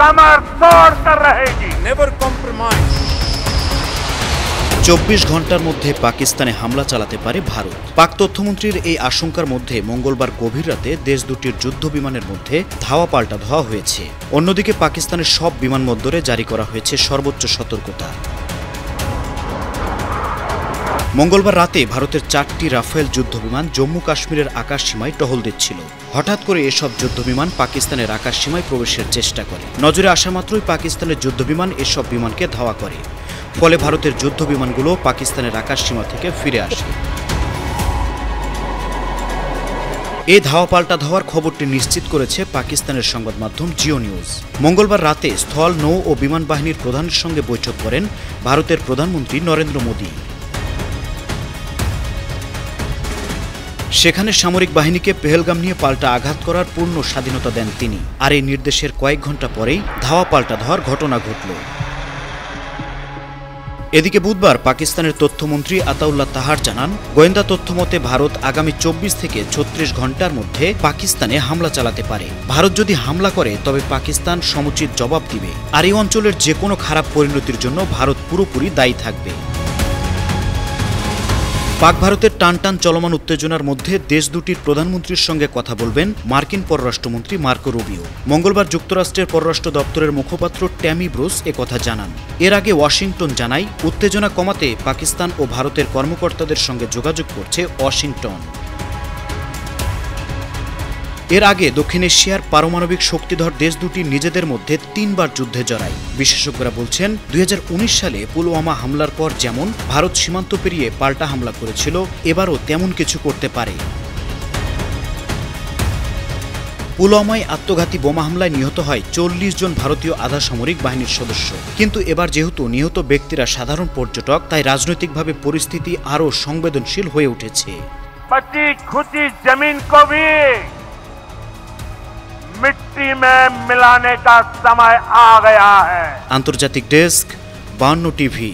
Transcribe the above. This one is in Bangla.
कमर तोड़ कर रहेगी। Never compromise. 24 ঘন্টার মধ্যে পাকিস্তানে হামলা চালাতে পারে ভারত। পাক তথ্যমন্ত্রীর এই আশঙ্কার মধ্যে মঙ্গলবার গভীর রাতে দেশ দুটির যুদ্ধ বিমানের মধ্যে ধাওয়া পাল্টা ধাওয়া হয়েছে। অন্যদিকে পাকিস্তানের সব বিমানবন্দরে জারি করা হয়েছে সর্বোচ্চ সতর্কতা। মঙ্গলবার রাতে ভারতের 4টি রাফেল যুদ্ধবিমান জম্মু কাশ্মীরের আকাশসীমায় টহল দিচ্ছিল। হঠাৎ করে এসব যুদ্ধবিমান পাকিস্তানের আকাশসীমায় প্রবেশের চেষ্টা করে। নজরে আসা মাত্রই পাকিস্তানের যুদ্ধবিমান এসব বিমানকে ধাওয়া করে। ফলে ভারতের যুদ্ধবিমানগুলো পাকিস্তানের আকাশসীমা থেকে ফিরে আসে। এই ধাওয়া পাল্টা ধাওয়ার খবরটি নিশ্চিত করেছে পাকিস্তানের সংবাদ মাধ্যম জিও নিউজ। মঙ্গলবার রাতে স্থল, নৌ ও বিমান বাহিনীর প্রধানের সঙ্গে বৈঠক করেন ভারতের প্রধানমন্ত্রী নরেন্দ্র মোদী। সেখানে সামরিক বাহিনীকে পেহেলগাম নিয়ে পাল্টা আঘাত করার পূর্ণ স্বাধীনতা দেন তিনি। আর এই নির্দেশের কয়েক ঘন্টা পরেই ধাওয়া পাল্টা ধাওয়ার ঘটনা ঘটল। এদিকে বুধবার পাকিস্তানের তথ্যমন্ত্রী আতাউল্লাহ তাহার জানান, গোয়েন্দা তথ্য মতে ভারত আগামী 24 থেকে 36 ঘন্টার মধ্যে পাকিস্তানে হামলা চালাতে পারে। ভারত যদি হামলা করে তবে পাকিস্তান সমুচিত জবাব দিবে। আর এই অঞ্চলের যে কোনো খারাপ পরিণতির জন্য ভারত পুরোপুরি দায়ী থাকবে। পাক ভারতের টানটান চলমান উত্তেজনার মধ্যে দেশ দুটির প্রধানমন্ত্রীর সঙ্গে কথা বলবেন মার্কিন পররাষ্ট্রমন্ত্রী মার্কো রুবিও। মঙ্গলবার যুক্তরাষ্ট্রের পররাষ্ট্র দপ্তরের মুখপাত্র ট্যামি ব্রুস একথা জানান। এর আগে ওয়াশিংটন জানায়, উত্তেজনা কমাতে পাকিস্তান ও ভারতের কর্মকর্তাদের সঙ্গে যোগাযোগ করছে ওয়াশিংটন। এর আগে দক্ষিণ এশিয়ার পারমাণবিক শক্তিধর দেশ দুটি নিজেদের মধ্যে 3 বার যুদ্ধে জড়ায়। বিশেষজ্ঞরা বলছেন, 2019 সালে পুলওয়ামা হামলার পর যেমন ভারত সীমান্ত পেরিয়ে পাল্টা হামলা করেছিল, এবারও তেমন কিছু করতে পারে। পুলওয়ামায় আত্মঘাতী বোমা হামলায় নিহত হয় 40 জন ভারতীয় আধা সামরিক বাহিনীর সদস্য। কিন্তু এবার যেহেতু নিহত ব্যক্তিরা সাধারণ পর্যটক, তাই রাজনৈতিকভাবে পরিস্থিতি আরও সংবেদনশীল হয়ে উঠেছে। बची खुची जमीन को भी मिट्टी में मिलाने का समय आ गया है। আন্তর্জাতিক ডেস্ক, 52 টিভি।